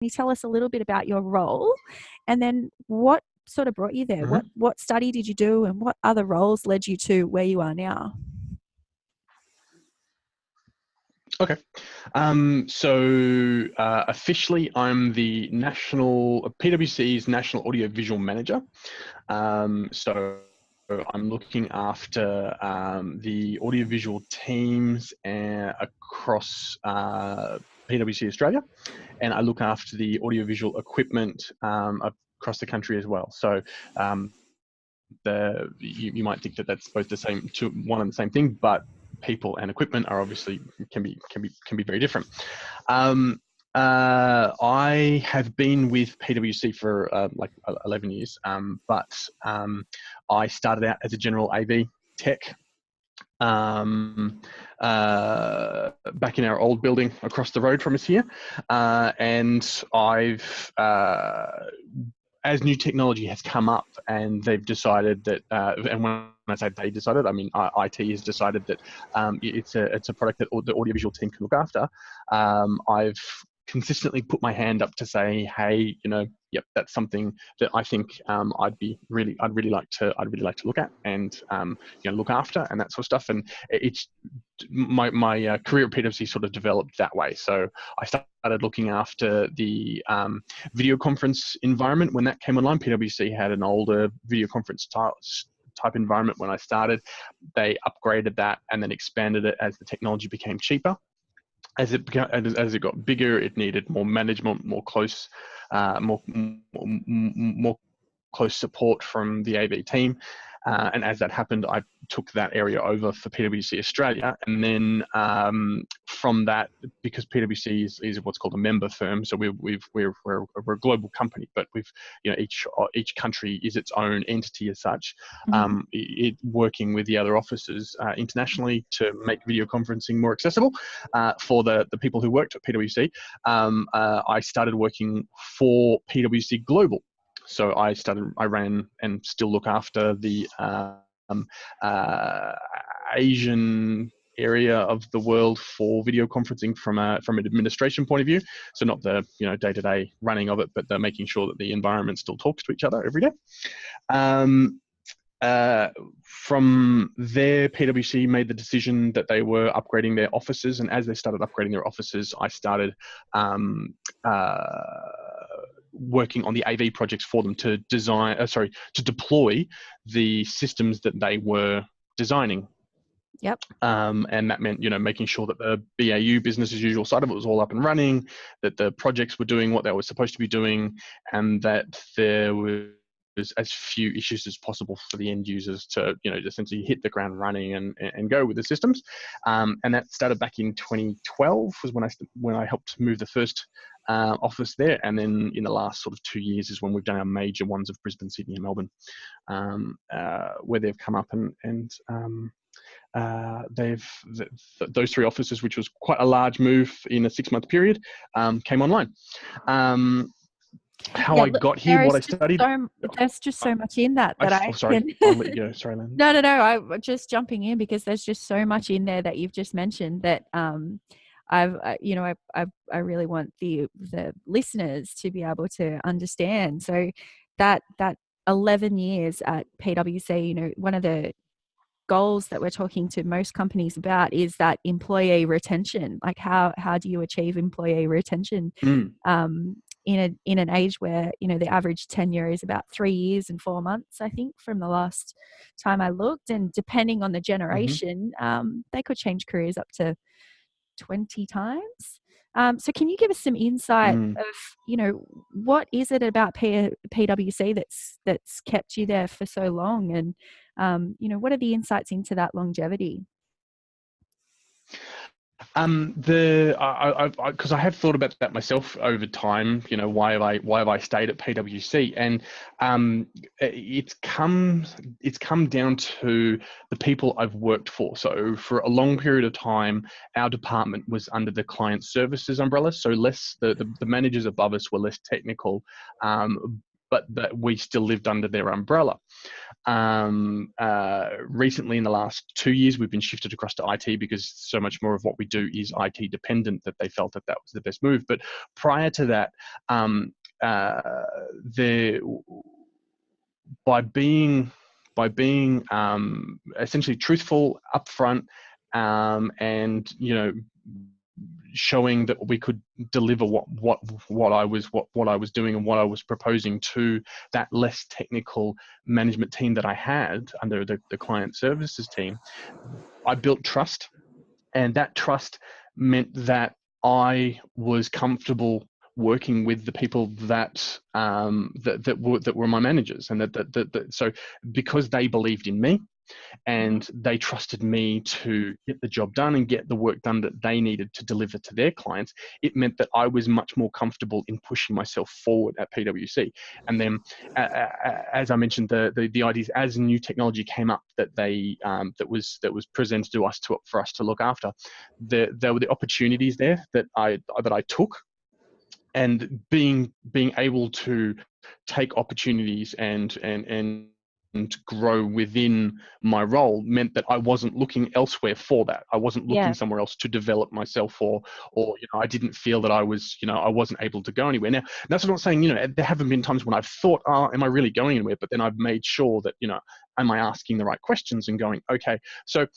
you tell us a little bit about your role, and then what sort of brought you there? What study did you do, and what other roles led you to where you are now? Okay. Officially, I'm the PwC's National Audiovisual Manager. So I'm looking after the audiovisual teams across PwC Australia, and I look after the audiovisual equipment across the country as well. So you might think that that's both the same, one and the same thing, but people and equipment are obviously can be very different. I have been with PwC for like 11 years, but I started out as a general AV tech back in our old building across the road from us here, and I've as new technology has come up and they've decided that, and when I say they decided, I mean IT has decided that it's a product that the audiovisual team can look after. I've consistently put my hand up to say, hey, yep, that's something that I think I'd really like to look at and look after and that sort of stuff. And it's my career at PwC sort of developed that way. So I started looking after the video conference environment when that came online. PwC had an older video conference type environment when I started. They upgraded that and then expanded it as the technology became cheaper. As it got bigger, it needed more management, more close support from the AV team. And as that happened, I took that area over for PwC Australia. And then from that, because PwC is what's called a member firm, so we're a global company, but each country is its own entity as such. Working with the other offices internationally to make video conferencing more accessible for the people who worked at PwC. I started working for PwC Global. So I ran and still look after the Asian area of the world for video conferencing from an administration point of view. So not the day-to-day running of it, but the making sure that the environment still talks to each other every day. From there, PwC made the decision that they were upgrading their offices, and as they started upgrading their offices, I started working on the AV projects for them to deploy the systems that they were designing. Yep. And that meant, making sure that the BAU, business as usual side of it was all up and running, that the projects were doing what they were supposed to be doing, and that there was as few issues as possible for the end users to, essentially hit the ground running and go with the systems. And that started back in 2012 was when I helped move the first office there, and then in the last sort of 2 years is when we've done our major ones of Brisbane, Sydney, and Melbourne, where they've come up and those three offices, which was quite a large move in a 6-month period, came online. I got here, what I studied. There's just so much in that sorry, I'll let you go. Sorry, Landell. No. I'm just jumping in because there's just so much in there that you've just mentioned that I really want the listeners to be able to understand. So that 11 years at PwC, one of the goals that we're talking to most companies about is that employee retention. Like how do you achieve employee retention in an age where the average tenure is about 3 years and 4 months, I think, from the last time I looked, and depending on the generation, they could change careers up to 20 times. So can you give us some insight of, what is it about PwC that's kept you there for so long, and what are the insights into that longevity? Because I have thought about that myself over time. Why have I stayed at PwC? And it's come down to the people I've worked for. So for a long period of time, our department was under the client services umbrella. So the managers above us were less technical, but that we still lived under their umbrella. Recently, in the last 2 years, we've been shifted across to IT because so much more of what we do is IT dependent, that they felt that that was the best move. But prior to that, by being essentially truthful, upfront, and showing that we could deliver what I was doing and what I was proposing to that less technical management team that I had under the client services team, I built trust, and that trust meant that I was comfortable working with the people that were my managers, and so because they believed in me and they trusted me to get the job done and get the work done that they needed to deliver to their clients, it meant that I was much more comfortable in pushing myself forward at PwC. And then, as I mentioned, the ideas as new technology came up that was presented to us for us to look after, there were the opportunities there that I took, and being able to take opportunities and grow within my role meant that I wasn't looking elsewhere for that. I wasn't looking somewhere else to develop myself, or I didn't feel that I was, I wasn't able to go anywhere. Now, that's not saying, there haven't been times when I've thought, oh, am I really going anywhere? But then I've made sure that, am I asking the right questions and going, okay. So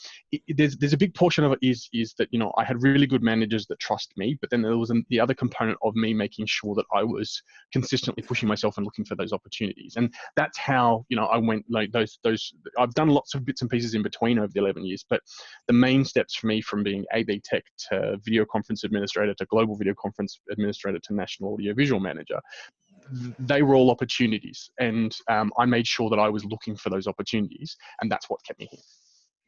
there's a big portion of it is that, I had really good managers that trust me, but then there was the other component of me making sure that I was consistently pushing myself and looking for those opportunities. And that's how, I went like those, I've done lots of bits and pieces in between over the 11 years, but the main steps for me from being AV tech to video conference administrator to global video conference administrator to national audio visual manager, they were all opportunities, and I made sure that I was looking for those opportunities, and that's what kept me here.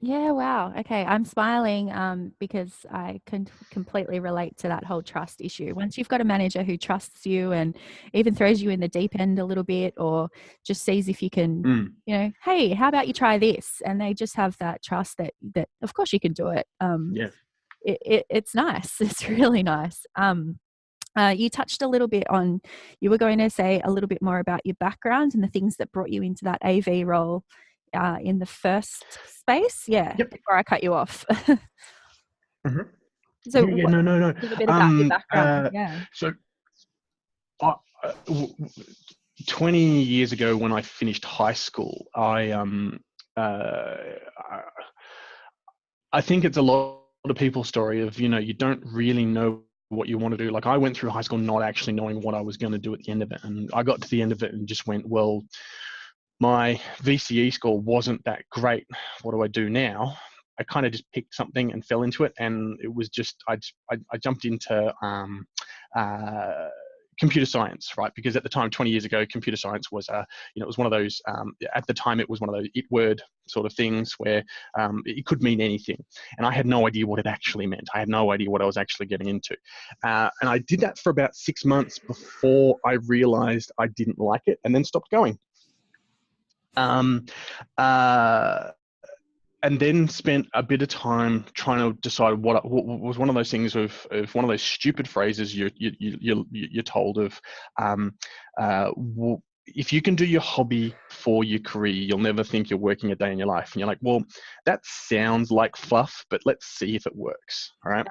Yeah, wow. Okay, I'm smiling because I can completely relate to that whole trust issue. Once you've got a manager who trusts you and even throws you in the deep end a little bit, or just sees if you can, hey, how about you try this? And they just have that trust that of course you can do it. It's nice. It's really nice. You touched a little bit on, you were going to say a little bit more about your background and the things that brought you into that AV role in the first space. Before I cut you off. Mm-hmm. So no. A little bit about your background. So 20 years ago when I finished high school, I think it's a lot of people's story of, you don't really know what you want to do. Like, I went through high school not actually knowing what I was going to do at the end of it. And I got to the end of it and just went, well, my VCE score wasn't that great. What do I do now? I kind of just picked something and fell into it. And it was just, I jumped into computer science, right? Because at the time, 20 years ago, computer science was, it was one of those, at the time, it was one of those it word sort of things where it could mean anything. And I had no idea what it actually meant. I had no idea what I was actually getting into. And I did that for about 6 months before I realized I didn't like it, and then stopped going. And then spent a bit of time trying to decide what was one of those things of one of those stupid phrases you're told of, if you can do your hobby for your career, you'll never think you're working a day in your life. And you're like, well, that sounds like fluff, but let's see if it works. All right.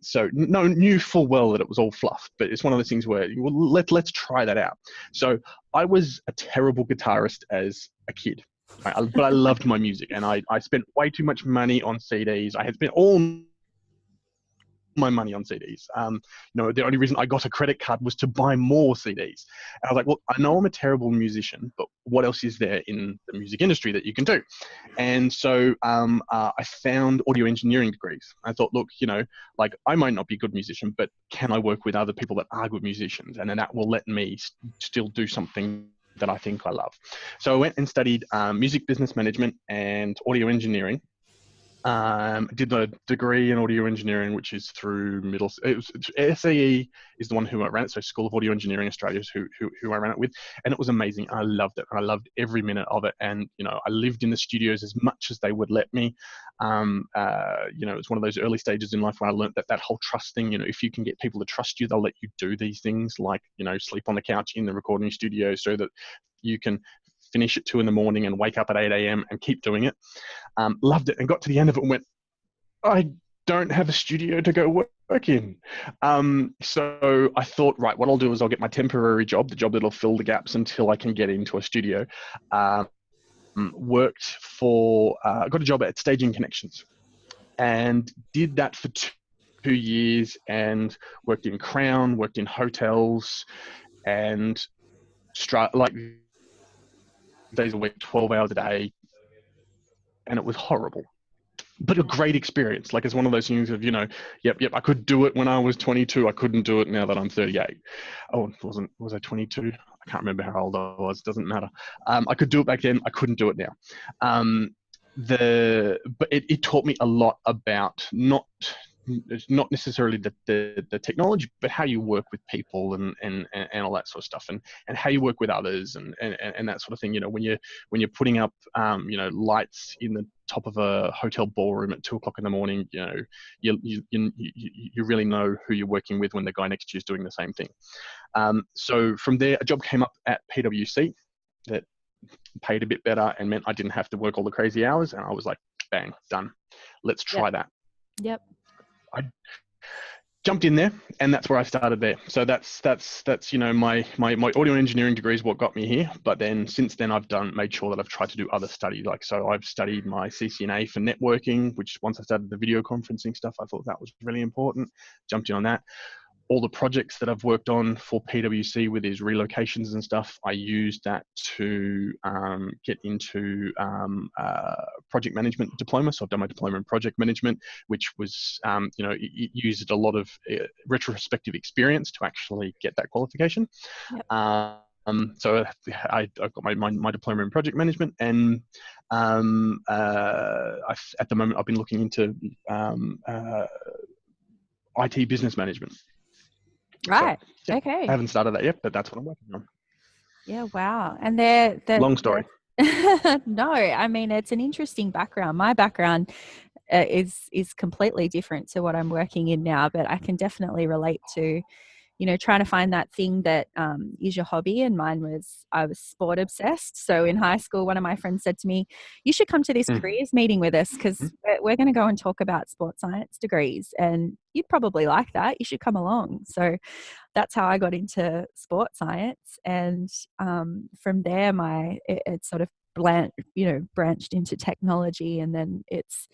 So knew full well that it was all fluff, but it's one of those things where, well, let's try that out. So I was a terrible guitarist as a kid. But I loved my music, and I spent way too much money on CDs. I had spent all my money on CDs. The only reason I got a credit card was to buy more CDs. And I was like, well, I know I'm a terrible musician, but what else is there in the music industry that you can do? And so I found audio engineering degrees. I thought, look, like, I might not be a good musician, but can I work with other people that are good musicians? And then that will let me still do something that I think I love. So I went and studied music business management and audio engineering. Did a degree in audio engineering, which is through SAE is the one who I ran it. So School of Audio Engineering Australia is who I ran it with, and it was amazing. I loved it. I loved every minute of it, and I lived in the studios as much as they would let me. It's one of those early stages in life where I learned that whole trust thing. If you can get people to trust you, they'll let you do these things, like sleep on the couch in the recording studio, so that you can finish at 2 a.m. and wake up at 8 a.m. and keep doing it. Loved it, and got to the end of it and went, I don't have a studio to go work in. So I thought, right, what I'll do is I'll get my temporary job, the job that'll fill the gaps until I can get into a studio. Got a job at Staging Connections and did that for 2 years, and worked in Crown, worked in hotels, and like days a week, 12 hours a day, and it was horrible. But a great experience. Like, it's one of those things of, yep, I could do it when I was 22. I couldn't do it now that I'm 38. Oh, was I 22? I can't remember how old I was. Doesn't matter. I could do it back then. I couldn't do it now. But it taught me a lot about not necessarily the technology, but how you work with people and all that sort of stuff, and how you work with others and that sort of thing. When you're putting up lights in the top of a hotel ballroom at 2 o'clock in the morning, you really know who you're working with when the guy next to you is doing the same thing. So from there, a job came up at PwC that paid a bit better and meant I didn't have to work all the crazy hours, and I was like, bang, done. Let's try that. Yep. I jumped in there, and that's where I started there. So that's my audio engineering degree is what got me here. But then since then, I've made sure that I've tried to do other studies. So I've studied my CCNA for networking, which once I started the video conferencing stuff, I thought that was really important. Jumped in on that. All the projects that I've worked on for PwC with his relocations and stuff, I used that to get into project management diploma. So I've done my diploma in project management, which was, it used a lot of retrospective experience to actually get that qualification. Yep. So I got my diploma in project management, and at the moment I've been looking into IT business management. Right. So, yeah, okay. I haven't started that yet, but that's what I'm working on. Yeah. Wow. And they're long story. No, I mean, it's an interesting background. My background is completely different to what I'm working in now, but I can definitely relate to, trying to find that thing that is your hobby. And I was sport obsessed. So in high school, one of my friends said to me, you should come to this careers meeting with us, because we're going to go and talk about sports science degrees, and you'd probably like that. You should come along. So that's how I got into sports science. And from there, it sort of branched into technology, and then it's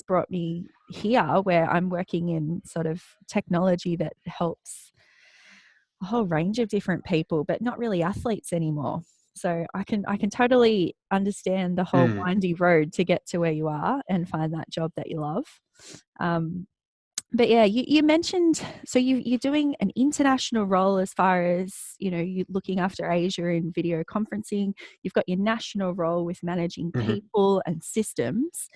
brought me here, where I'm working in sort of technology that helps a whole range of different people, but not really athletes anymore. So I can totally understand the whole windy road to get to where you are and find that job that you love. But yeah, you mentioned, so you're doing an international role as far as, you're looking after Asia in video conferencing. You've got your national role with managing people and systems.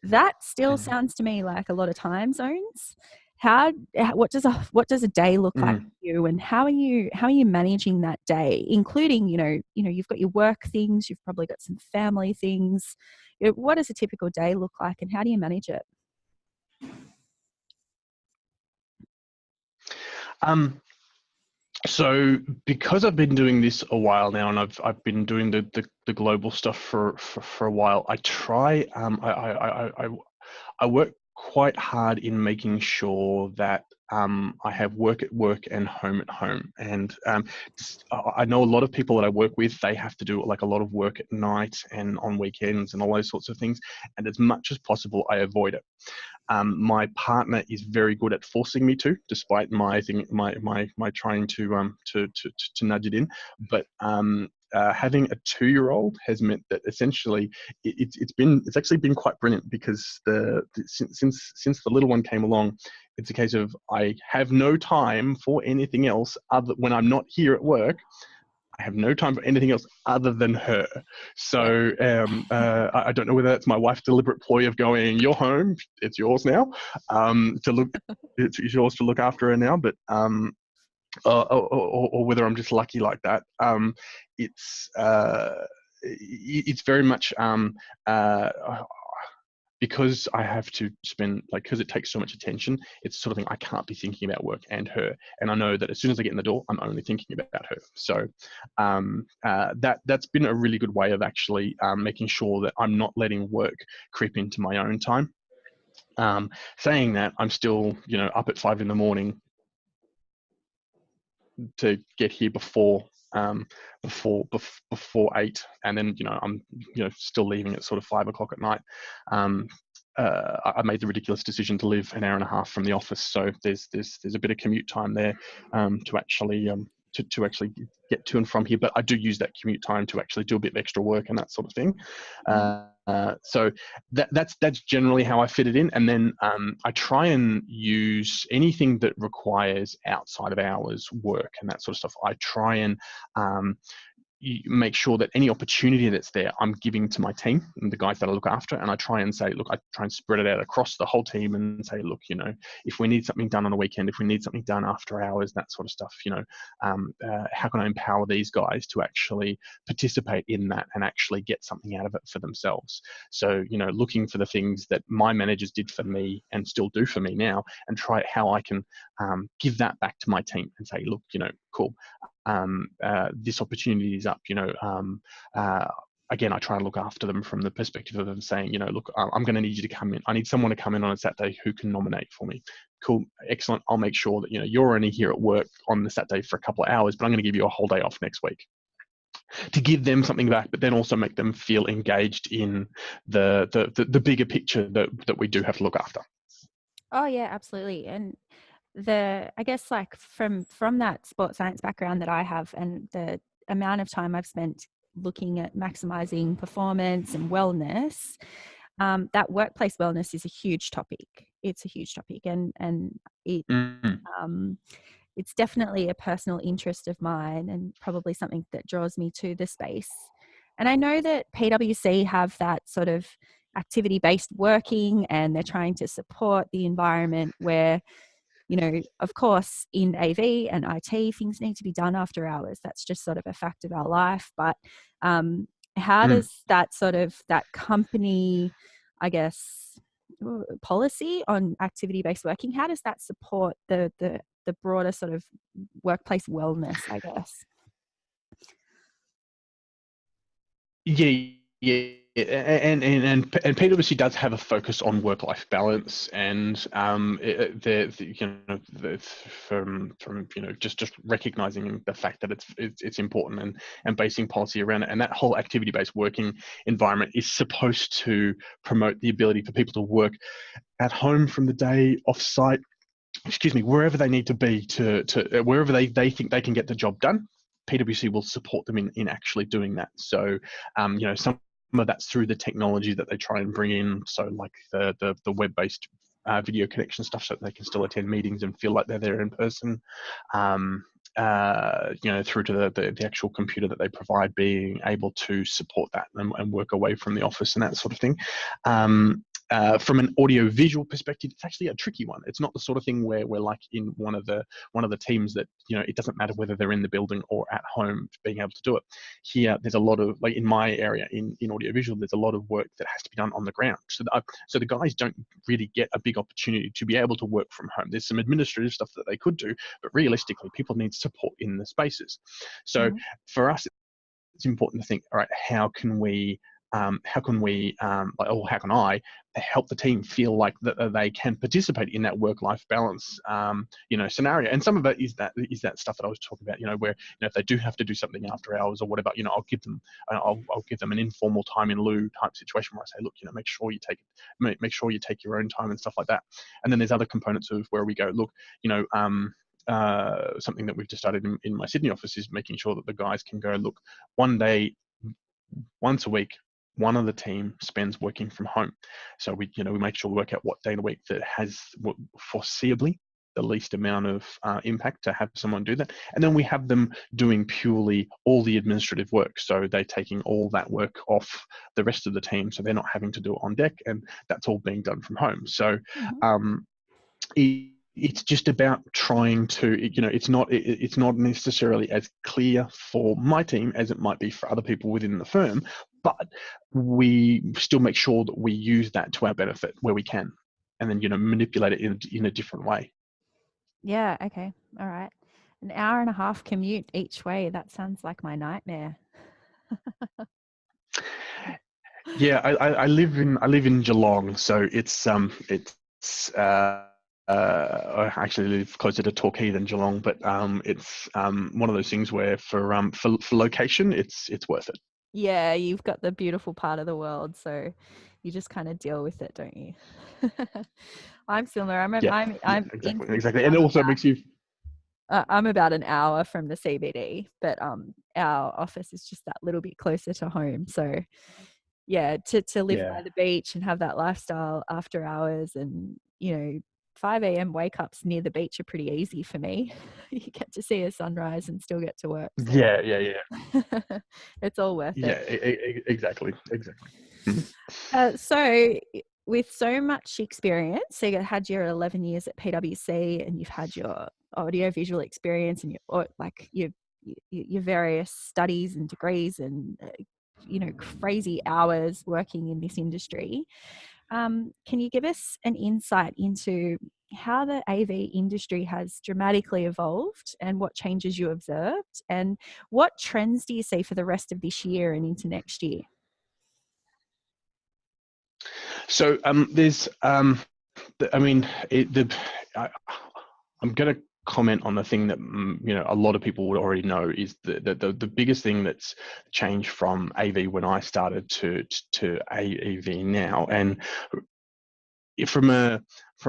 That still sounds to me like a lot of time zones. What does a day look like for you, and how are you managing that day, including, you've got your work things, you've probably got some family things. What does a typical day look like, and how do you manage it? So because I've been doing this a while now, and I've been doing the global stuff for a while, I try I work quite hard in making sure that I have work at work and home at home. And I know a lot of people that I work with, they have to do like a lot of work at night and on weekends and all those sorts of things. And as much as possible, I avoid it. My partner is very good at forcing me to, despite my trying to nudge it in. But having a 2-year-old has meant that essentially it's actually been quite brilliant, because since the little one came along, it's a case of I have no time for anything else other when I'm not here at work. have no time for anything else other than her. Yeah. So I don't know whether that's my wife's deliberate ploy of going, you're home, it's yours now, it's yours to look after her now, but or whether I'm just lucky like that. It's it's very much uh, because I have to spend, like, because it takes so much attention, it's the sort of thing I can't be thinking about work and her. And I know that as soon as I get in the door, I'm only thinking about her. So that's been a really good way of actually making sure that I'm not letting work creep into my own time. Saying that, I'm still, up at 5 a.m. to get here before 8, and then I'm still leaving at sort of 5 o'clock at night. I made the ridiculous decision to live an hour and a half from the office, so there's a bit of commute time there to actually to actually get to and from here. But I do use that commute time to actually do a bit of extra work and that sort of thing. So that's generally how I fit it in. And then I try and use anything that requires outside of hours work and that sort of stuff. I try and make sure that any opportunity that's there, I'm giving to my team and the guys that I look after. And I try and say, look, I try and spread it out across the whole team and say, look, if we need something done on a weekend, if we need something done after hours, that sort of stuff, how can I empower these guys to actually participate in that and actually get something out of it for themselves? So, looking for the things that my managers did for me and still do for me now, and try how I can give that back to my team and say, look, cool. This opportunity is up, again, I try and look after them from the perspective of them saying, look, I'm going to need you to come in. I need someone to come in on a Saturday who can nominate for me. Cool, excellent. I'll make sure that, you're only here at work on the Saturday for a couple of hours, but I'm going to give you a whole day off next week, to give them something back, but then also make them feel engaged in the bigger picture that we do have to look after. Oh yeah, absolutely. And I guess, like, from that sports science background that I have, and the amount of time I've spent looking at maximizing performance and wellness, that workplace wellness is a huge topic. It's a huge topic, and it it's definitely a personal interest of mine, and probably something that draws me to the space. And I know that PwC have that sort of activity-based working, and they're trying to support the environment where, of course, in AV and IT, things need to be done after hours. That's just sort of a fact of our life. But how does that company, I guess, policy on activity-based working, how does that support the broader sort of workplace wellness, I guess? Yeah. And PwC does have a focus on work-life balance, and from just recognizing the fact that it's important, and basing policy around it. And that whole activity-based working environment is supposed to promote the ability for people to work at home from the day, off-site, wherever they need to be, to wherever they think they can get the job done. PwC will support them in actually doing that. So, some of that's through the technology that they try and bring in. So, like the web-based video connection stuff, so that they can still attend meetings and feel like they're there in person. Through to the actual computer that they provide, being able to support that and work away from the office and that sort of thing. From an audio-visual perspective, it's actually a tricky one. It's not the sort of thing where we're like in one of the teams that, it doesn't matter whether they're in the building or at home being able to do it. Here, there's a lot of, like in my area, in audio-visual, there's a lot of work that has to be done on the ground. So the guys don't really get a big opportunity to be able to work from home. There's some administrative stuff that they could do, but realistically, people need support in the spaces. So for us, it's important to think, all right, how can I help the team feel like that they can participate in that work-life balance, scenario? And some of it is that stuff that I was talking about, where if they do have to do something after hours or whatever, I'll give them an informal time in lieu type situation where I say, look, make sure you take your own time and stuff like that. And then there's other components of where we go, look, something that we've just started in my Sydney office is making sure that the guys can go, look, one day, once a week, one of the team spends working from home. So we make sure we work out what day in the week that has foreseeably the least amount of impact to have someone do that. And then we have them doing purely all the administrative work. So they're taking all that work off the rest of the team, so they're not having to do it on deck, and that's all being done from home. So it's just about trying to, it's not necessarily as clear for my team as it might be for other people within the firm, but we still make sure that we use that to our benefit where we can, and then manipulate it in a different way. Yeah. Okay. All right. An hour and a half commute each way. That sounds like my nightmare. Yeah, I live in Geelong, so it's I actually live closer to Torquay than Geelong, but it's one of those things where for location, it's worth it. Yeah, you've got the beautiful part of the world, so you just kind of deal with it, don't you? I'm similar. Yeah, I'm in exactly, Sydney. and it also makes you. I'm about an hour from the CBD, but our office is just that little bit closer to home. So yeah, to live Yeah. by the beach and have that lifestyle after hours, and 5 a.m. wake ups near the beach are pretty easy for me. You get to see a sunrise and still get to work. So Yeah. it's all worth Yeah, it. exactly. Mhm. So with so much experience, so you had your 11 years at PwC, and you've had your audiovisual experience, and your various studies and degrees, and crazy hours working in this industry. Can you give us an insight into how the AV industry has dramatically evolved, and what changes you observed, and what trends do you see for the rest of this year and into next year? So there's I mean, I'm going to comment on the thing that a lot of people would already know is the biggest thing that's changed from AV when I started to AV now, and from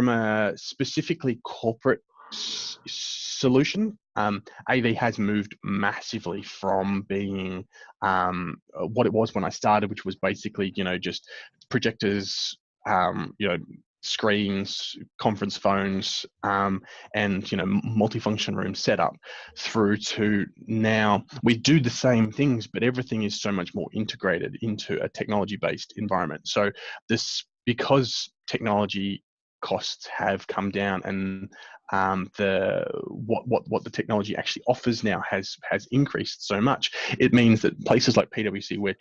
a specifically corporate solution, AV has moved massively from being what it was when I started, which was basically just projectors, screens, conference phones, and multifunction room setup, through to now we do the same things, but everything is so much more integrated into a technology-based environment. So this, because technology costs have come down, and what the technology actually offers now has increased so much, it means that places like PwC, where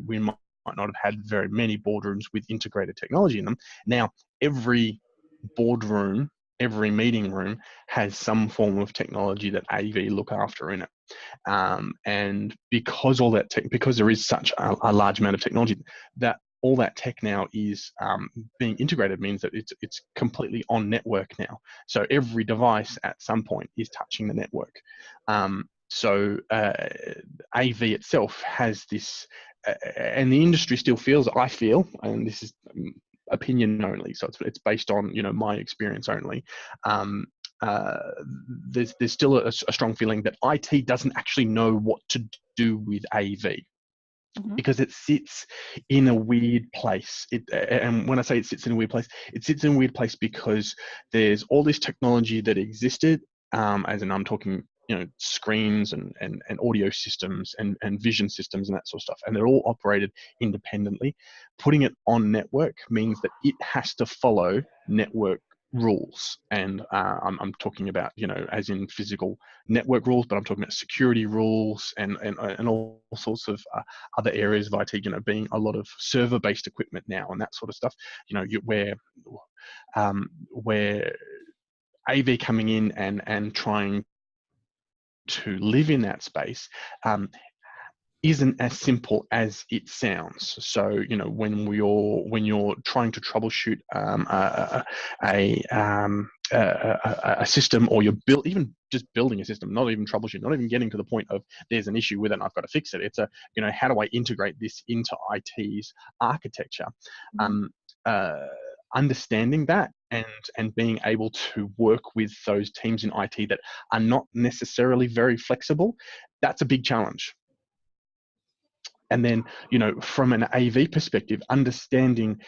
we might not have had very many boardrooms with integrated technology in them, now every boardroom, every meeting room has some form of technology that AV look after in it. And because because there is such a large amount of technology, that all that tech now is being integrated, means that it's completely on network now. So every device at some point is touching the network. So AV itself has this, and the industry still feels, I feel, and this is opinion only, so it's based on my experience only. There's still a strong feeling that IT doesn't actually know what to do with AV, because it sits in a weird place. And when I say it sits in a weird place, it sits in a weird place because there's all this technology that existed, as in I'm talking, screens and audio systems and vision systems and that sort of stuff, and they're all operated independently. Putting it on network means that it has to follow network rules, and I'm talking about as in physical network rules, but I'm talking about security rules and all sorts of other areas of IT, being a lot of server-based equipment now and that sort of stuff, where AV coming in and trying to live in that space isn't as simple as it sounds. So when you're trying to troubleshoot a system, or you're even just building a system, not even troubleshooting, not even getting to the point of there's an issue with it and I've got to fix it. It's how do I integrate this into IT's architecture? Understanding that and being able to work with those teams in IT that are not necessarily very flexible, that's a big challenge. And then, from an AV perspective, understanding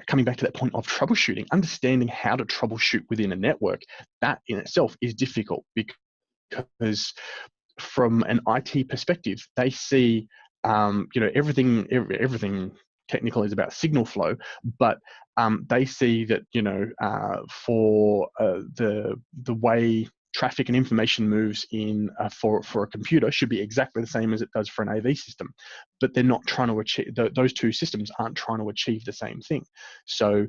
coming back to that point of troubleshooting, understanding how to troubleshoot within a network, that in itself is difficult, because from an IT perspective, they see, everything technical is about signal flow, but they see that, for the way traffic and information moves in for a computer should be exactly the same as it does for an AV system, but they're not trying to achieve, those two systems aren't trying to achieve the same thing. So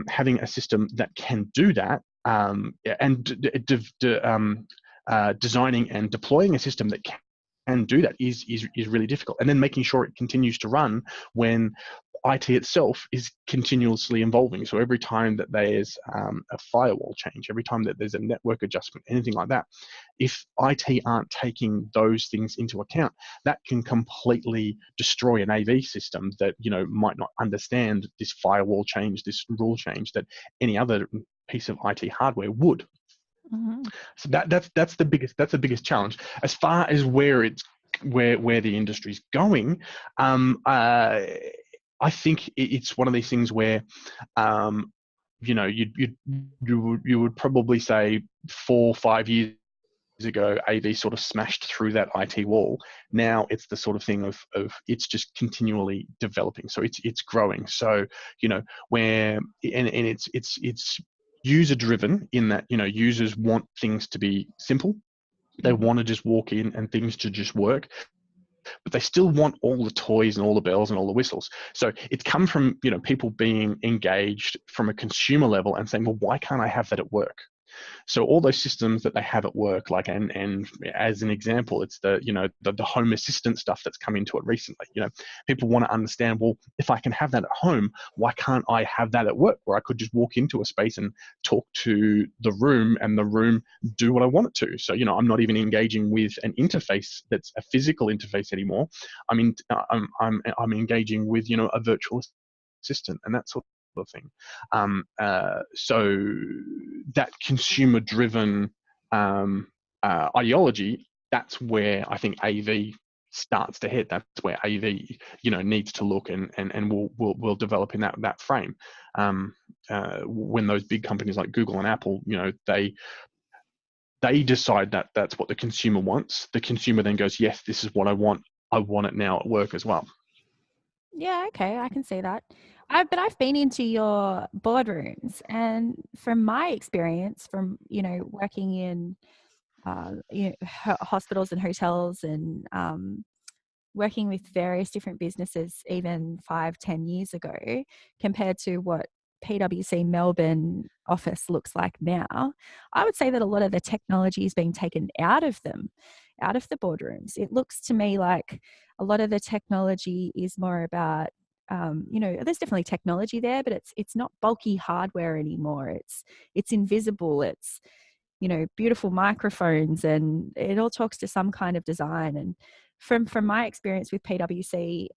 having a system that can do that, designing and deploying a system that can do that is really difficult, and then making sure it continues to run when IT itself is continuously evolving. So every time that there's a firewall change, every time that there's a network adjustment, anything like that, if IT aren't taking those things into account, that can completely destroy an AV system that might not understand this firewall change, this rule change that any other piece of IT hardware would. Mm-hmm. So that's the biggest challenge. As far as where the industry's going, I think it's one of these things where, you would probably say 4 or 5 years ago, AV sort of smashed through that IT wall. Now it's the sort of thing of it's just continually developing. So it's growing. So where and it's user driven in that users want things to be simple. They Mm-hmm. want to just walk in and things to just work, but they still want all the toys and all the bells and all the whistles. So it's come from people being engaged from a consumer level and saying, well, why can't I have that at work? So all those systems that they have at work, like, and as an example, it's the home assistant stuff that's come into it recently. People want to understand, well, if I can have that at home, why can't I have that at work, where I could just walk into a space and talk to the room and the room do what I want it to. So I'm not even engaging with an interface that's a physical interface anymore. I'm engaging with a virtual assistant and that sort of thing. So that consumer-driven ideology, that's where I think AV starts to hit. That's where AV, needs to look and will develop in that frame. When those big companies like Google and Apple, they decide that that's what the consumer wants. The consumer then goes, yes, this is what I want. I want it now at work as well. Yeah, okay, I can see that. But I've been into your boardrooms, and from my experience, from working in hospitals and hotels, and working with various different businesses, even 5-10 years ago, compared to what PwC Melbourne office looks like now, I would say that a lot of the technology is being taken out of them, out of the boardrooms. It looks to me like a lot of the technology is more about, there's definitely technology there, but it's not bulky hardware anymore. It's invisible. It's beautiful microphones, and it all talks to some kind of design. And from my experience with PwC,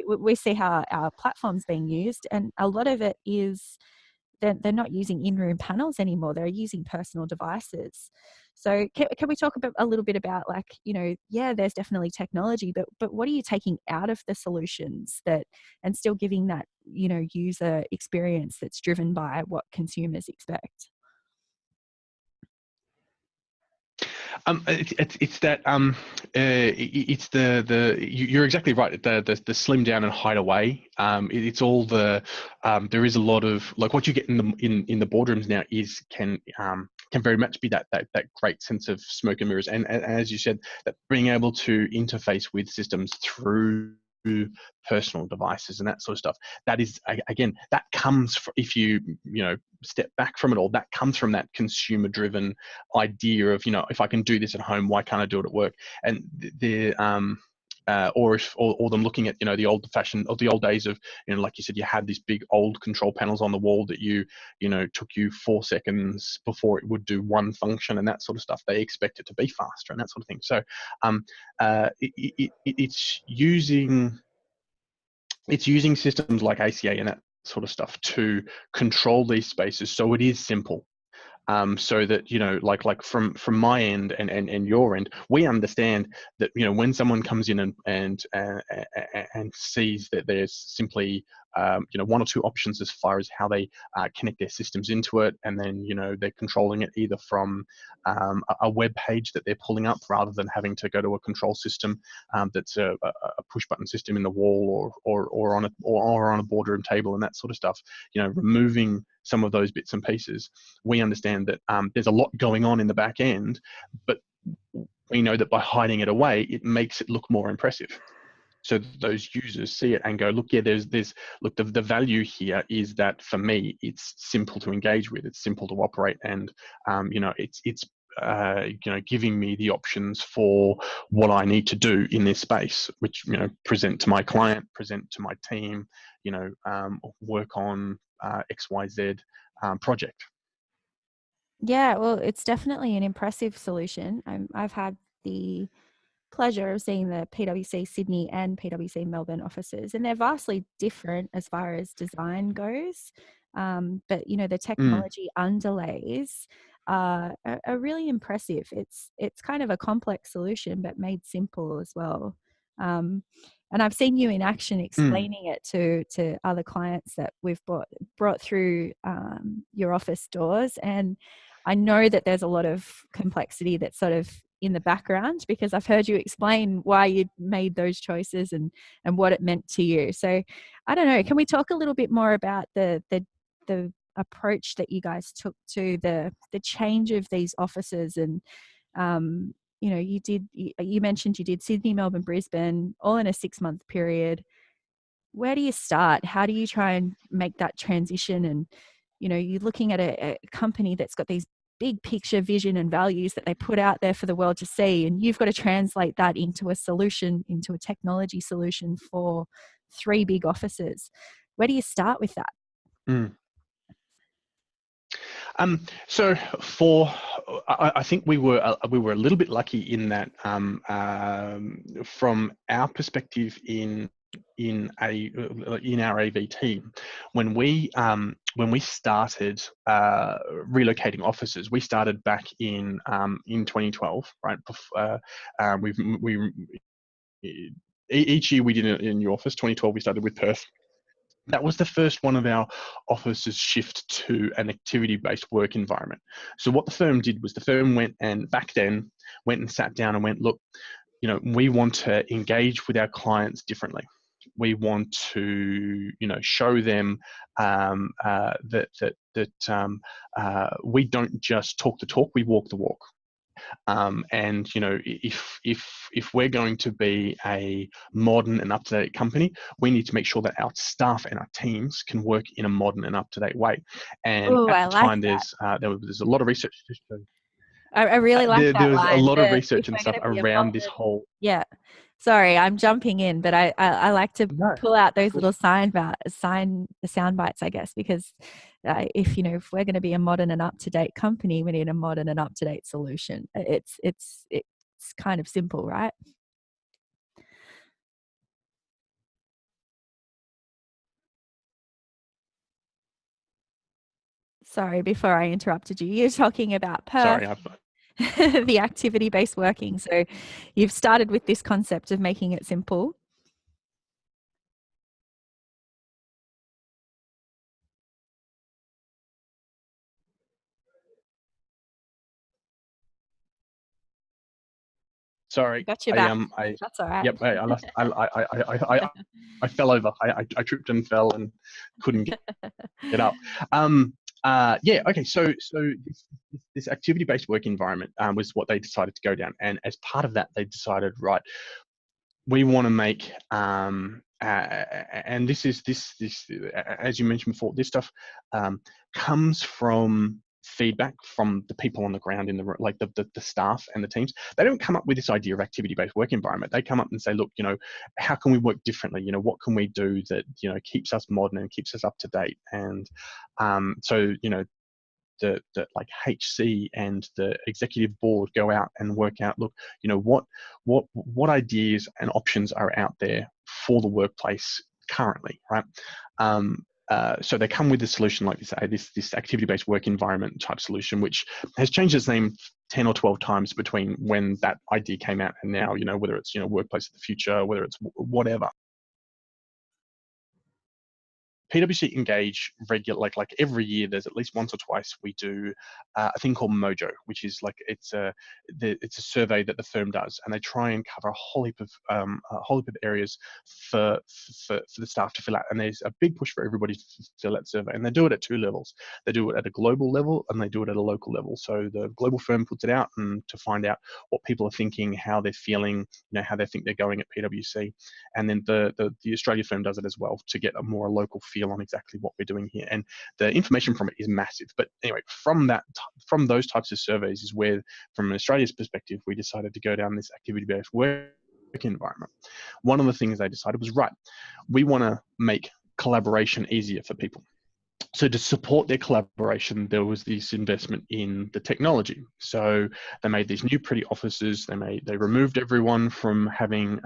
we see how our platform's being used, and a lot of it is they're not using in-room panels anymore. They're using personal devices. So can we talk a little bit about, like, yeah, there's definitely technology, but what are you taking out of the solutions and still giving that, user experience that's driven by what consumers expect? It's that it's you're exactly right. The slim down and hide away. It's all there is a lot of, like, what you get in the boardrooms now can very much be that great sense of smoke and mirrors, and as you said, that being able to interface with systems through personal devices and that sort of stuff. That is, again, that comes from, if you step back from it all, that comes from that consumer driven idea of, if I can do this at home, why can't I do it at work? And or them looking at the old fashioned, or the old days of, like you said, you had these big old control panels on the wall that took you 4 seconds before it would do one function and that sort of stuff. They expect it to be faster and that sort of thing. So it's using systems like ACA and that sort of stuff to control these spaces, so it is simple. so that, you know, like from my end and your end, we understand that, you know, when someone comes in and sees that there's simply you know, one or two options as far as how they connect their systems into it, and then, you know, they're controlling it either from a web page that they're pulling up rather than having to go to a control system that's a push button system in the wall or on a boardroom table and that sort of stuff. You know, removing some of those bits and pieces, we understand that there's a lot going on in the back end, but we know that by hiding it away, it makes it look more impressive. So those users see it and go, look, yeah, there's look, the value here is that for me, it's simple to engage with, it's simple to operate, and you know, it's you know, giving me the options for what I need to do in this space, which, you know, present to my client, present to my team, you know, work on XYZ project. Yeah, well, it's definitely an impressive solution. I've had the pleasure of seeing the PwC Sydney and PwC Melbourne offices, and they're vastly different as far as design goes. But you know, the Mm, technology underlays are really impressive. It's kind of a complex solution, but made simple as well. Um, and I've seen you in action mm, explaining it to other clients that we've brought through your office doors, and I know that there's a lot of complexity that's sort of in the background, because I've heard you explain why you made those choices and what it meant to you. So I don't know, can we talk a little bit more about the approach that you guys took to the change of these offices? And you know, you mentioned you did Sydney, Melbourne, Brisbane all in a 6-month period. Where do you start? How do you try and make that transition? And you know, you're looking at a company that's got these big picture vision and values that they put out there for the world to see, and you've got to translate that into a solution, into a technology solution for 3 big offices. Where do you start with that? mm. So for, I think we were a little bit lucky in that, from our perspective in our AV team, when we started relocating offices, we started back in 2012, right? We each year we did a new office. 2012 we started with Perth. That was the first one of our offices shift to an activity-based work environment. So what the firm did was the firm went and back then went and sat down and went, look, you know, we want to engage with our clients differently. We want to, you know, show them that we don't just talk the talk, we walk the walk. And you know, if we're going to be a modern and up-to-date company, we need to make sure that our staff and our teams can work in a modern and up-to-date way. And Oh, at I the like time, that. there's a lot of research to show. I really like There that was a line. lot of If research and we're going stuff to be a around this modern, whole. yeah. Sorry, I'm jumping in, but I like to No, pull out those cool. little sound bites, I guess, because if you know, if we're going to be a modern and up to date company, we need a modern and up to date solution. It's kind of simple, right? Sorry, before I interrupted you, you're talking about Perth, Sorry, the activity based working. So you've started with this concept of making it simple. sorry. Got your I back. That's all right. yep. I lost. I fell over. I tripped and fell and couldn't get up. Yeah. Okay. So this activity-based work environment was what they decided to go down, and as part of that, they decided, right, we want to make and this as you mentioned before, this stuff comes from feedback from the people on the ground in the staff and the teams. They don't come up with this idea of activity-based work environment. They come up and say, look, you know, how can we work differently? You know, what can we do that, you know, keeps us modern and keeps us up to date? And so, you know, the like HC and the executive board go out and work out, look, you know, what ideas and options are out there for the workplace currently, right? So they come with a solution like this activity-based work environment type solution, which has changed its name 10 or 12 times between when that idea came out and now, whether it's, workplace of the future, whether it's whatever. PwC engage like every year. There's at least once or twice we do a thing called Mojo, which is like it's a survey that the firm does, and they try and cover a whole heap of areas for the staff to fill out. And there's a big push for everybody to fill that survey, and they do it at two levels. They do it at a global level, and they do it at a local level. So the global firm puts it out and to find out what people are thinking, how they're feeling, how they think they're going at PwC, and then the Australia firm does it as well to get a more local feel on exactly what we're doing here. And the information from it is massive. But anyway, from those types of surveys is where, from Australia's perspective, we decided to go down this activity-based work environment. One of the things they decided was, right, we want to make collaboration easier for people. So to support their collaboration, there was this investment in the technology. So they made these new pretty offices. They removed everyone from having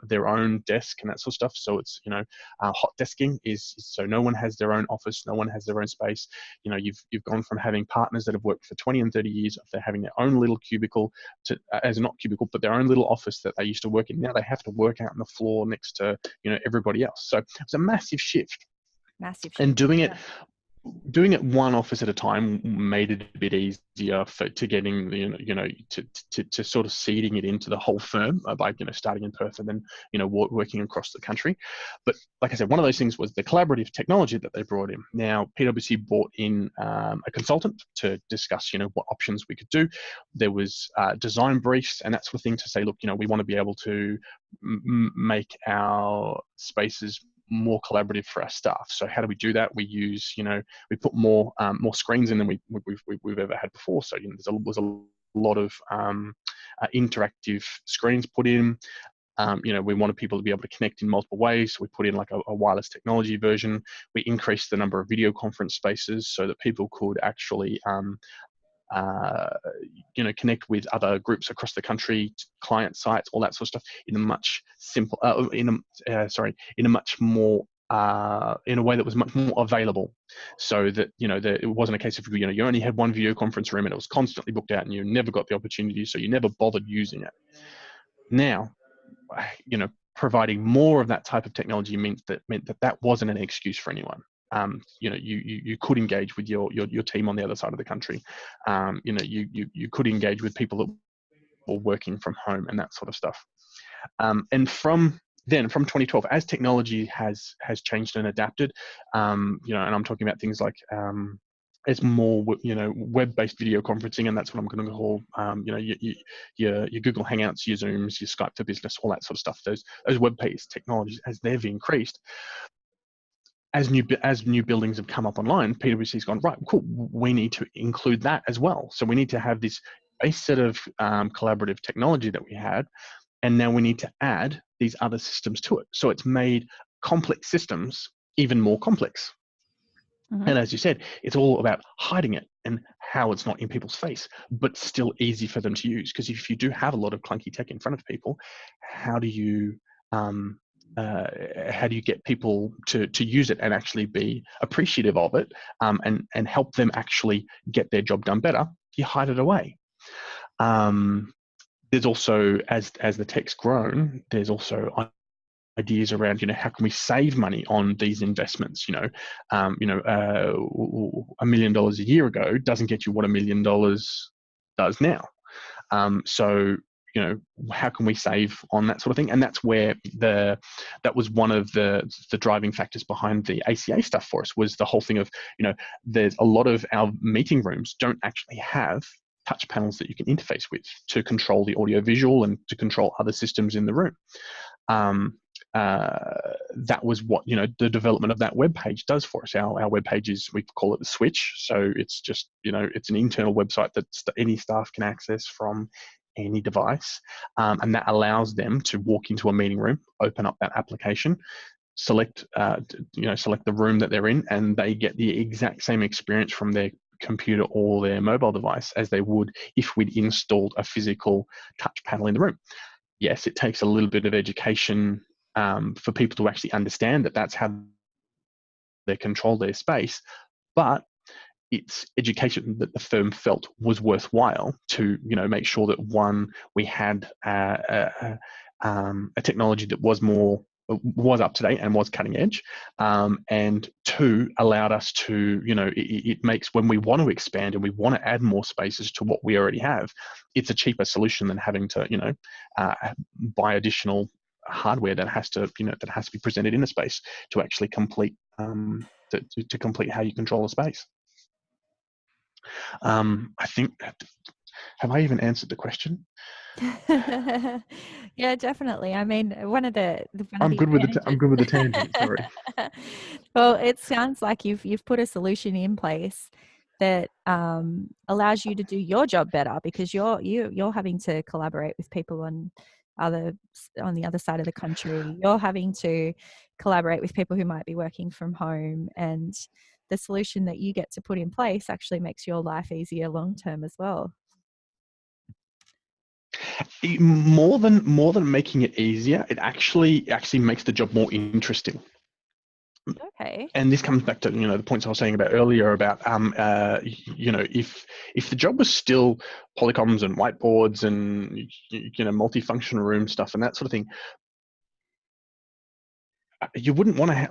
their own desk and that sort of stuff. So it's hot desking is so no one has their own office, no one has their own space. You've gone from having partners that have worked for 20 and 30 years, of they're having their own little cubicle to as not cubicle, but their own little office that they used to work in. Now they have to work out on the floor next to everybody else. So it's a massive shift. Massive shift. And doing it one office at a time made it a bit easier to getting to sort of seeding it into the whole firm by starting in Perth and then working across the country. But like I said, one of those things was the collaborative technology that they brought in. Now PwC brought in a consultant to discuss what options we could do. There was design briefs and that sort of thing to say, look, we want to be able to make our spaces more collaborative for our staff. So how do we do that? We use, we put more screens in than we've ever had before. So there's a lot of interactive screens put in. We wanted people to be able to connect in multiple ways. So we put in like a wireless technology version. We increased the number of video conference spaces so that people could actually connect with other groups across the country, client sites, all that sort of stuff in a much simple, in a way that was much more available, so that it wasn't a case of you only had one video conference room and it was constantly booked out and you never got the opportunity, so you never bothered using it. Now, providing more of that type of technology meant that wasn't an excuse for anyone. You could engage with your team on the other side of the country. You could engage with people that were working from home and that sort of stuff. And from 2012, as technology has changed and adapted, and I'm talking about things like it's more web-based video conferencing, and that's what I'm going to call your Google Hangouts, your Zooms, your Skype for Business, all that sort of stuff. Those web-based technologies, as they've increased, as new buildings have come up online, PwC's gone, right, cool, we need to include that as well. So we need to have this base set of collaborative technology that we had, and now we need to add these other systems to it. So it's made complex systems even more complex. Mm-hmm. And as you said, it's all about hiding it and how it's not in people's face, but still easy for them to use. Because if you do have a lot of clunky tech in front of people, how do you get people to use it and actually be appreciative of it, and help them actually get their job done better? You hide it away. There's also, as the tech's grown, there's also ideas around, how can we save money on these investments? $1 million a year ago doesn't get you what $1 million does now. So how can we save on that sort of thing? And that's where that was one of the driving factors behind the ACA stuff for us, was the whole thing of, there's a lot of our meeting rooms don't actually have touch panels that you can interface with to control the audio visual and to control other systems in the room. That was what the development of that web page does for us. Our web page is, we call it the switch. So it's just it's an internal website that any staff can access from any device, and that allows them to walk into a meeting room, open up that application, select the room that they're in, and they get the exact same experience from their computer or their mobile device as they would if we'd installed a physical touch panel in the room. Yes, it takes a little bit of education for people to actually understand that that's how they control their space, but it's education that the firm felt was worthwhile to, make sure that, one, we had a technology that was up to date and was cutting edge, and two, allowed us to, it makes, when we want to expand and we want to add more spaces to what we already have, it's a cheaper solution than having to, buy additional hardware that has to be presented in a space to actually complete to complete how you control a space. I think, have I even answered the question? Yeah, definitely. I mean, one of the I'm good with advantages. the tangent. Sorry. Well, it sounds like you've put a solution in place that allows you to do your job better, because you're having to collaborate with people on the other side of the country. You're having to collaborate with people who might be working from home, and the solution that you get to put in place actually makes your life easier long term as well. More than making it easier, it actually makes the job more interesting. Okay. And this comes back to the points I was saying about earlier about if the job was still polycoms and whiteboards and multifunction room stuff and that sort of thing, you wouldn't want to.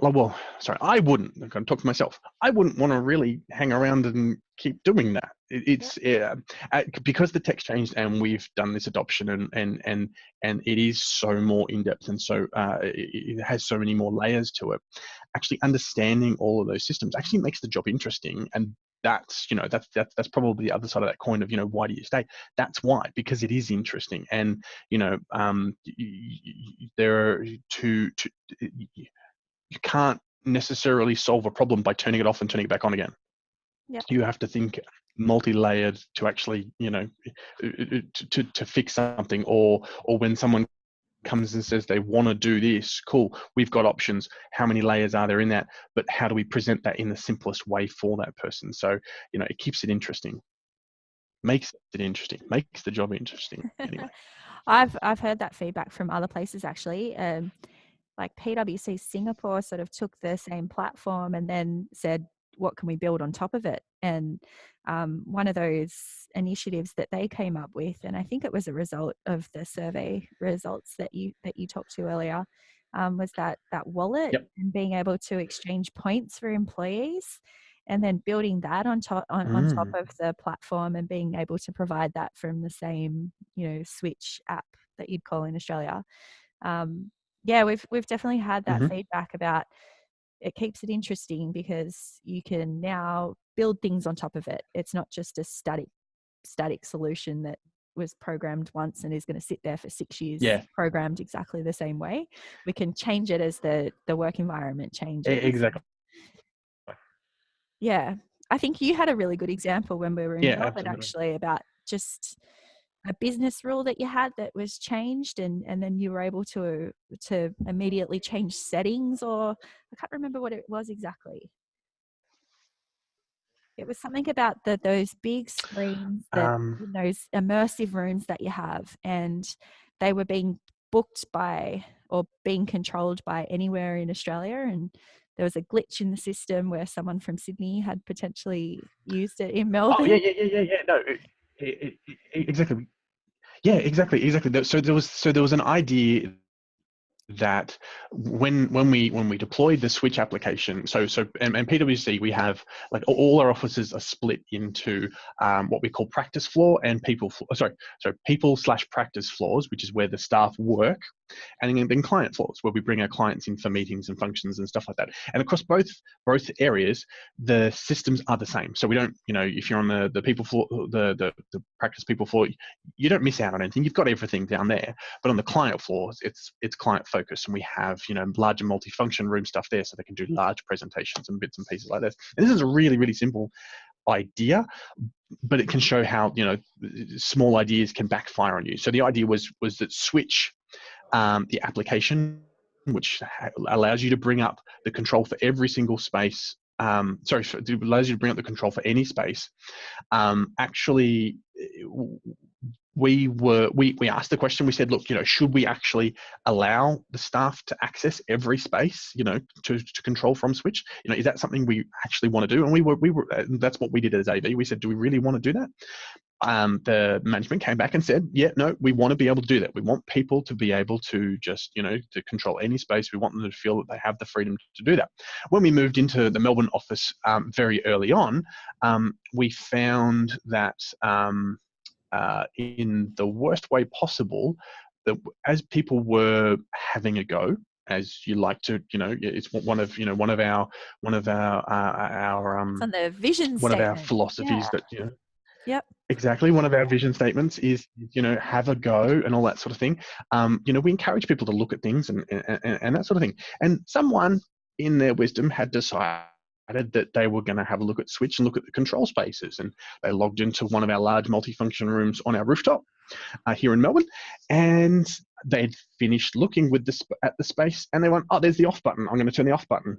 I wouldn't. I'm going to talk for myself. I wouldn't want to really hang around and keep doing that. It's because the tech's changed and we've done this adoption and it is so more in depth, and so it has so many more layers to it. Actually, understanding all of those systems actually makes the job interesting, and that's that's probably the other side of that coin of why do you stay? That's why, because it is interesting, and there are you can't necessarily solve a problem by turning it off and turning it back on again. Yeah. You have to think multi-layered to actually to fix something, or when someone comes and says they want to do this, cool, we've got options. How many layers are there in that? But how do we present that in the simplest way for that person? So it keeps it interesting, makes the job interesting anyway. I've heard that feedback from other places actually. Like PwC Singapore sort of took the same platform and then said, what can we build on top of it? And one of those initiatives that they came up with, and I think it was a result of the survey results that you talked to earlier, was that wallet. Yep. And being able to exchange points for employees, and then building that on top of the platform, and being able to provide that from the same Switch app that you'd call in Australia. Yeah, we've definitely had that feedback about it. Keeps it interesting because you can now build things on top of it. It's not just a static solution that was programmed once and is going to sit there for 6 years, programmed exactly the same way. We can change it as the work environment changes. Exactly. Yeah, I think you had a really good example when we were in Melbourne, Absolutely. actually, about just a business rule that you had that was changed, and then you were able to immediately change settings, or I can't remember what it was exactly. It was something about those big screens that in those immersive rooms that you have, and they were being booked by or being controlled by anywhere in Australia, and there was a glitch in the system where someone from Sydney had potentially used it in Melbourne. Oh yeah. No, exactly. Yeah, exactly. So there was an idea that when we deployed the Switch application, and PwC, we have, like, all our offices are split into what we call practice floor and people/practice floors, which is where the staff work, and then client floors, where we bring our clients in for meetings and functions and stuff like that. And across both areas, the systems are the same. So we don't, if you're on the people floor, the practice people floor, you don't miss out on anything. You've got everything down there. But on the client floors, it's client focused, and we have larger multifunction room stuff there, so they can do large presentations and bits and pieces like this. And this is a really, really simple idea, but it can show how small ideas can backfire on you. So the idea was that Switch, the application, which allows you to bring up the control for every single space. Allows you to bring up the control for any space. Actually we asked the question. We said, look, should we actually allow the staff to access every space, to control from switch? Is that something we actually want to do? And we were that's what we did as AV. We said, do we really want to do that? The management came back and said, yeah, no, we want to be able to do that. We want people to be able to just, to control any space. We want them to feel that they have the freedom to do that. When we moved into the Melbourne office very early on, we found that in the worst way possible, that as people were having a go, as you like to, it's one of our It's on the vision one of our statement. philosophies Yeah. that Yep. exactly, one of our vision statements is, have a go and all that sort of thing. We encourage people to look at things and that sort of thing. And someone in their wisdom had decided that they were going to have a look at switch and look at the control spaces. And they logged into one of our large multifunction rooms on our rooftop here in Melbourne. And they'd finished looking at the space, and they went, oh, there's the off button. I'm going to turn the off button.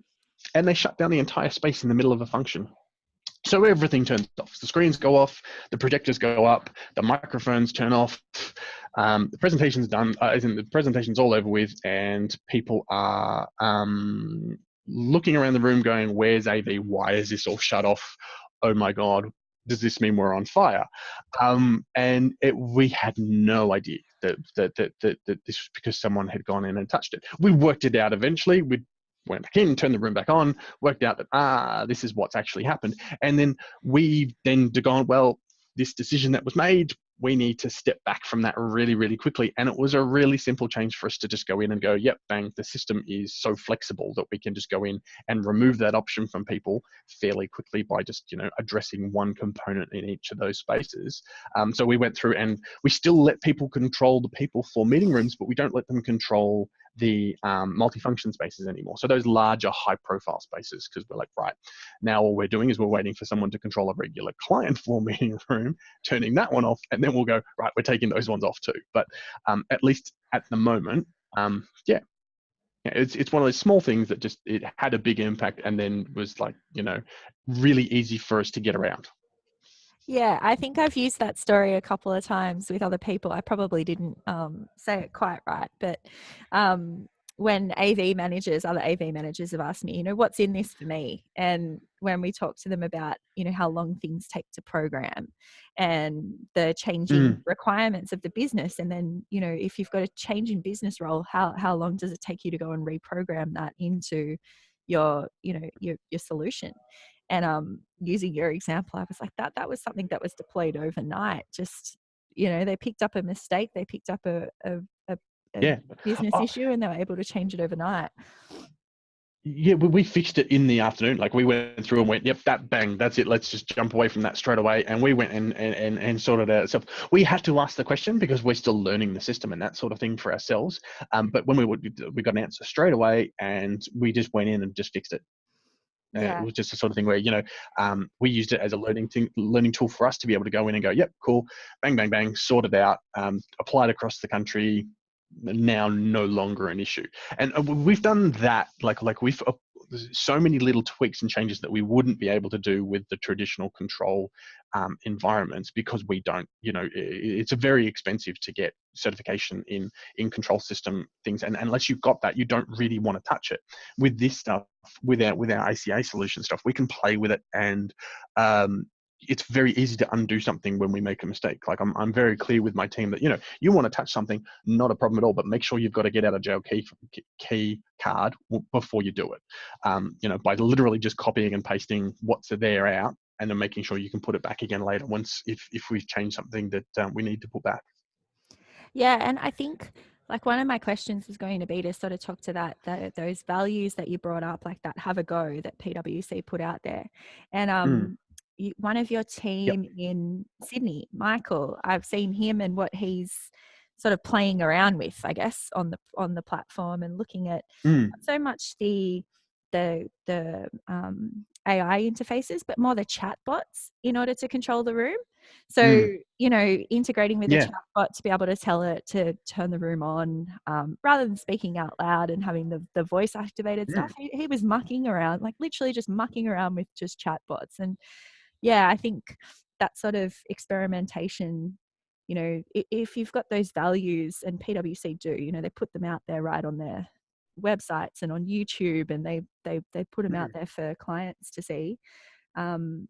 And they shut down the entire space in the middle of a function. So everything turns off. The screens go off, the projectors go up, the microphones turn off, the presentation's done, the presentation's all over with, and people are looking around the room going, where's AV? Why is this all shut off? Oh my God, does this mean we're on fire? And we had no idea that this was because someone had gone in and touched it. We worked it out eventually. We went back in, turned the room back on, worked out that, this is what's actually happened. And then we then gone, well, this decision that was made, we need to step back from that really, really quickly. And it was a really simple change for us to just go in and go, yep, bang, the system is so flexible that we can just go in and remove that option from people fairly quickly by just, addressing one component in each of those spaces. So we went through, and we still let people control the people for meeting rooms, but we don't let them control the multifunction spaces anymore. So those larger high profile spaces, because we're like, right, now all we're doing is we're waiting for someone to control a regular client floor meeting room, turning that one off, and then we'll go, right, we're taking those ones off too. But at least at the moment, it's one of those small things that just, it had a big impact, and then was like, really easy for us to get around. Yeah, I think I've used that story a couple of times with other people. I probably didn't say it quite right, but when other AV managers have asked me, what's in this for me? And when we talk to them about, how long things take to program and the changing requirements of the business. And then, if you've got a change in business role, how long does it take you to go and reprogram that into your solution? And using your example, I was like, that was something that was deployed overnight. Just, they picked up a mistake, they picked up a Yeah. business issue, and they were able to change it overnight. Yeah, we fixed it in the afternoon. Like, we went through and went, yep, that's it. Let's just jump away from that straight away. And we went and sorted it out ourselves. We had to ask the question because we're still learning the system and that sort of thing for ourselves. But when we got an answer straight away, and we just went in and just fixed it. Yeah. It was just the sort of thing where, we used it as a learning tool for us to be able to go in and go, yep, cool, bang, bang, bang, sort it out, applied across the country, now no longer an issue. And we've done that, like we've so many little tweaks and changes that we wouldn't be able to do with the traditional control environments, because we don't, it's very expensive to get certification in control system things, and unless you've got that, you don't really want to touch it. With this stuff, with our ACA solution stuff, we can play with it, and it's very easy to undo something when we make a mistake. Like, I'm very clear with my team that, you want to touch something, not a problem at all, but make sure you've got to get out a jail key card before you do it. By literally just copying and pasting what's there out, and then making sure you can put it back again later if we've changed something that we need to put back. Yeah, and I think, like, one of my questions was going to be to sort of talk to those values that you brought up, like that have a go that PwC put out there. And one of your team in Sydney, Michael, I've seen him and what he's sort of playing around with, I guess, on the platform, and looking at not so much the AI interfaces, but more the chatbots in order to control the room. So, integrating with the chatbot to be able to tell it to turn the room on, rather than speaking out loud and having the voice activated stuff. He was mucking around, like literally just mucking around with just chatbots. And yeah, I think that sort of experimentation if you've got those values, and PwC do, they put them out there right on their websites and on YouTube, and they put them out there for clients to see. And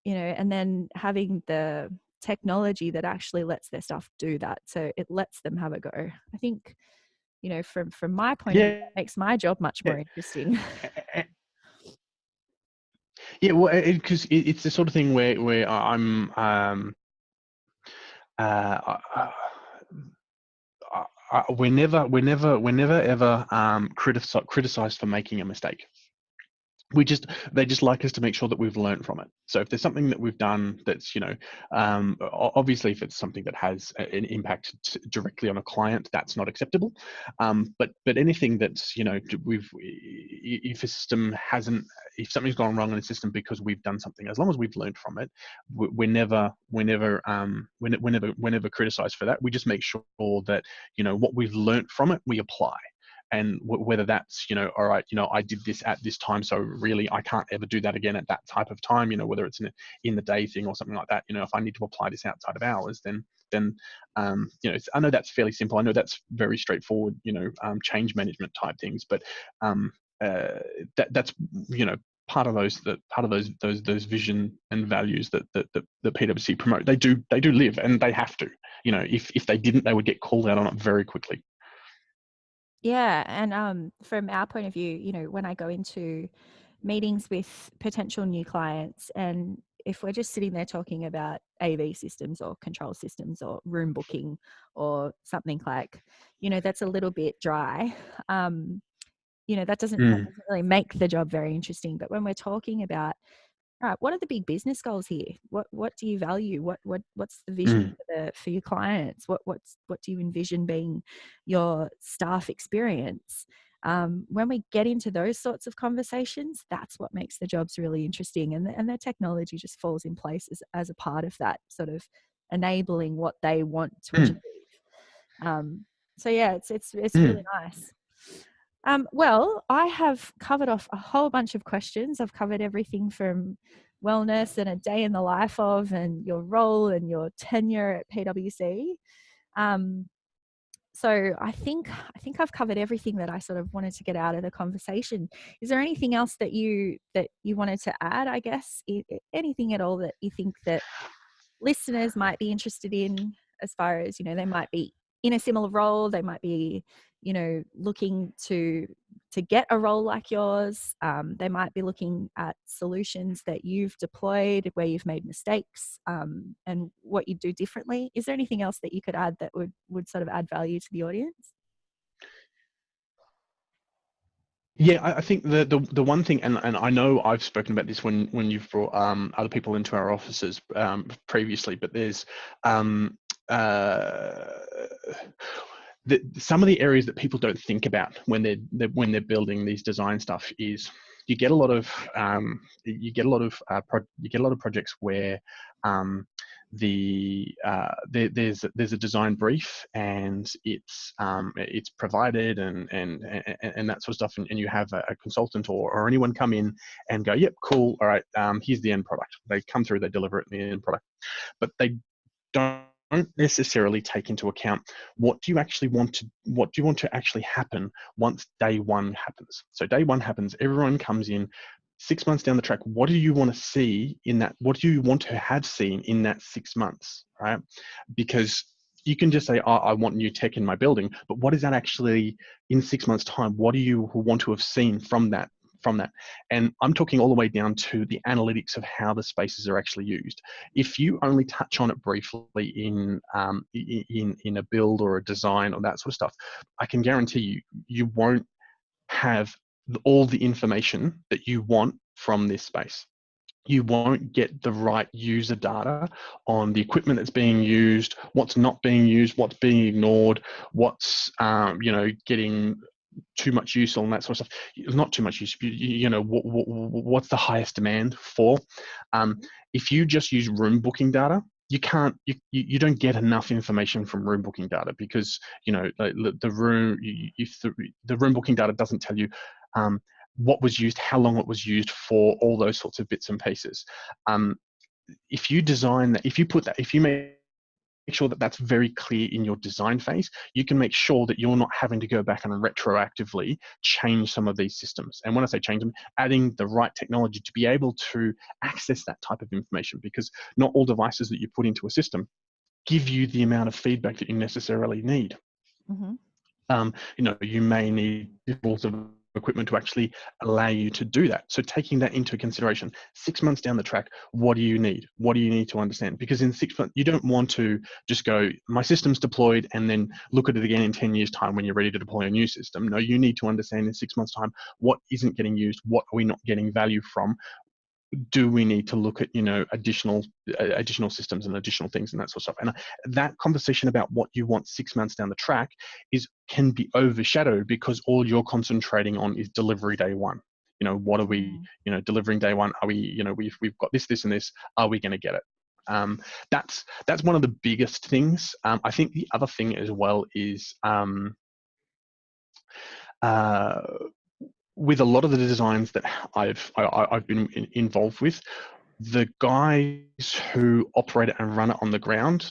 then having the technology that actually lets their stuff do that, so it lets them have a go. I think, from my point of view, Yeah. it makes my job much more interesting. Yeah, well, because it's the sort of thing where I'm we're never ever criticized for making a mistake. They just like us to make sure that we've learned from it. So if there's something that we've done that's, obviously if it's something that has an impact directly on a client, that's not acceptable. But anything that's, if a system hasn't, if something's gone wrong in a system because we've done something, as long as we've learned from it, we're never criticized for that. We just make sure that, what we've learned from it, we apply. And whether that's, all right, I did this at this time, so really I can't ever do that again at that type of time, whether it's in the day thing or something like that. If I need to apply this outside of hours, then I know that's fairly simple. I know that's very straightforward, change management type things, but that's part of those vision and values that the PwC promote. They do live, and they have to. If they didn't, they would get called out on it very quickly. Yeah, and from our point of view, when I go into meetings with potential new clients, and if we're just sitting there talking about AV systems or control systems or room booking or something like, that's a little bit dry. That doesn't really make the job very interesting. But when we're talking about, all right, what are the big business goals here? What do you value? What's the vision for your clients? What do you envision being your staff experience? When we get into those sorts of conversations, that's what makes the jobs really interesting, and the technology just falls in place as a part of that, sort of enabling what they want to achieve. So yeah, it's really nice. Well, I have covered off a whole bunch of questions. I've covered everything from wellness and a day in the life of, and your role and your tenure at PwC. So I think I've covered everything that I sort of wanted to get out of the conversation. Is there anything else that you wanted to add? I guess anything at all that you think that listeners might be interested in, as far as, they might be in a similar role, they might be, looking to get a role like yours. They might be looking at solutions that you've deployed where you've made mistakes, and what you do differently. Is there anything else that you could add that would sort of add value to the audience? Yeah, I think the one thing, and I know I've spoken about this when you've brought other people into our offices previously, but there's some of the areas that people don't think about when they're building these design stuff is you get a lot of projects where there's a design brief, and it's provided and that sort of stuff, and you have a consultant or anyone come in and go, yep, cool, all right, here's the end product. They come through, they deliver it in the end product, but they don't necessarily take into account what do you want to actually happen once day one happens. So day one happens, everyone comes in. 6 months down the track, what do you want to see in that? What do you want to have seen in that 6 months, right? Because you can just say, oh, I want new tech in my building, but what is that actually in 6 months' time? What do you want to have seen from that? And I'm talking all the way down to the analytics of how the spaces are actually used. If you only touch on it briefly in a build or a design or that sort of stuff, I can guarantee you won't have all the information that you want from this space. You won't get the right user data on the equipment that's being used, what's not being used, what's being ignored, what's getting too much use on that sort of stuff. Not too much use. What's the highest demand for? If you just use room booking data, you can't. You don't get enough information from room booking data, because the room booking data doesn't tell you what was used, how long it was used for, all those sorts of bits and pieces. If you design that, if you make sure that that's very clear in your design phase, you can make sure that you're not having to go back and retroactively change some of these systems. And when I say change them, adding the right technology to be able to access that type of information, because not all devices that you put into a system give you the amount of feedback that you necessarily need. Mm-hmm. You may need tools of equipment to actually allow you to do that. So taking that into consideration, 6 months down the track, what do you need? What do you need to understand? Because in 6 months, you don't want to just go, my system's deployed, and then look at it again in 10 years' time when you're ready to deploy a new system. No, you need to understand in 6 months' time, what isn't getting used? What are we not getting value from? Do we need to look at additional systems and additional things and that sort of stuff? And that conversation about what you want 6 months down the track can be overshadowed because all you're concentrating on is delivery day one. What are we delivering day one? Are we we've got this and this, are we going to get it? That's one of the biggest things. I think the other thing as well is with a lot of the designs that I've been involved with, the guys who operate it and run it on the ground,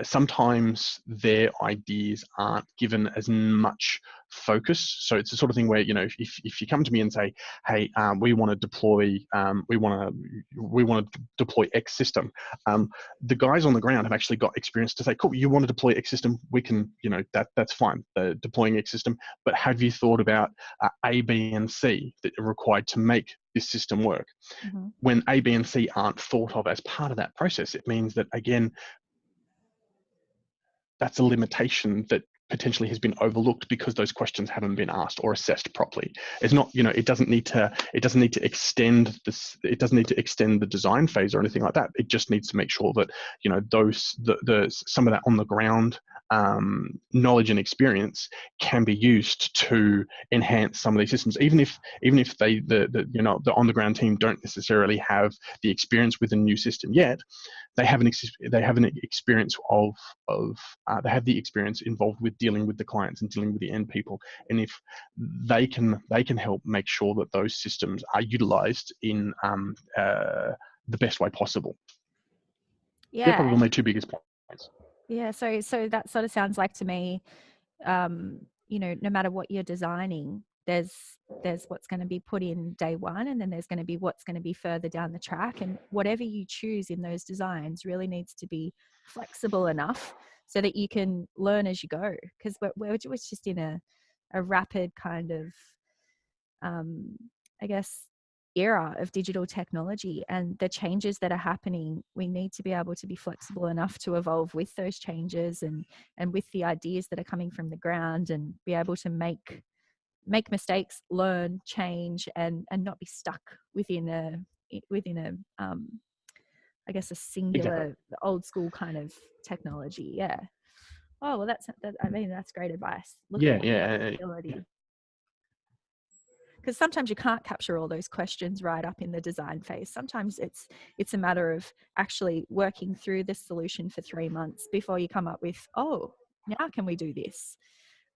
sometimes their ideas aren't given as much focus. So it's the sort of thing where, if you come to me and say, hey, we want to deploy deploy X system, the guys on the ground have actually got experience to say, cool, you want to deploy X system, we can, that's fine, deploying X system, but have you thought about A, B, and C that are required to make this system work? Mm-hmm. When A, B, and C aren't thought of as part of that process, it means that, again, that's a limitation that potentially has been overlooked because those questions haven't been asked or assessed properly. It's not, it doesn't need to extend this, it doesn't need to extend the design phase or anything like that. It just needs to make sure that, some of that on the ground knowledge and experience can be used to enhance some of these systems, even if they the on the ground team don't necessarily have the experience with a new system yet. They have an experience they have the experience involved with dealing with the clients and dealing with the end people, and if they can help make sure that those systems are utilized in the best way possible. They're Yeah. probably my two biggest points. Yeah. So that sort of sounds like to me, no matter what you're designing, there's what's going to be put in day one, and then there's going to be what's going to be further down the track, and whatever you choose in those designs really needs to be flexible enough so that you can learn as you go, because we're just in a rapid kind of I guess era of digital technology, and the changes that are happening, we need to be able to be flexible enough to evolve with those changes and with the ideas that are coming from the ground, and be able to make mistakes, learn, change, and not be stuck within a I guess a Exactly. singular old school kind of technology. Yeah. Oh well, that's great advice. Looking Yeah, at yeah, flexibility, because sometimes you can't capture all those questions right up in the design phase. Sometimes it's a matter of actually working through the solution for 3 months before you come up with, oh, now can we do this?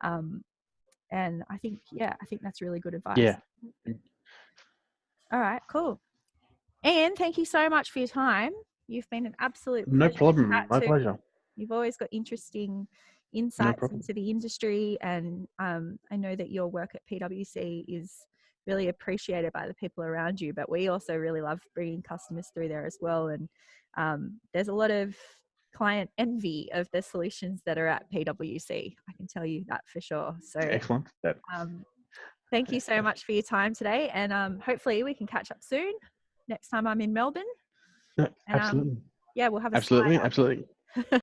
And I think that's really good advice. yeah. All right, cool. And thank you so much for your time. You've been an absolute No pleasure to problem. My chat to. pleasure. You've always got interesting No insights problem. into the industry, and I know that your work at PwC is really appreciated by the people around you, but we also really love bringing customers through there as well. And there's a lot of client envy of the solutions that are at PwC. I can tell you that for sure. So Excellent. thank you so much for your time today, and hopefully we can catch up soon next time I'm in Melbourne. No, And absolutely. yeah, we'll have a Absolutely. cider. Absolutely.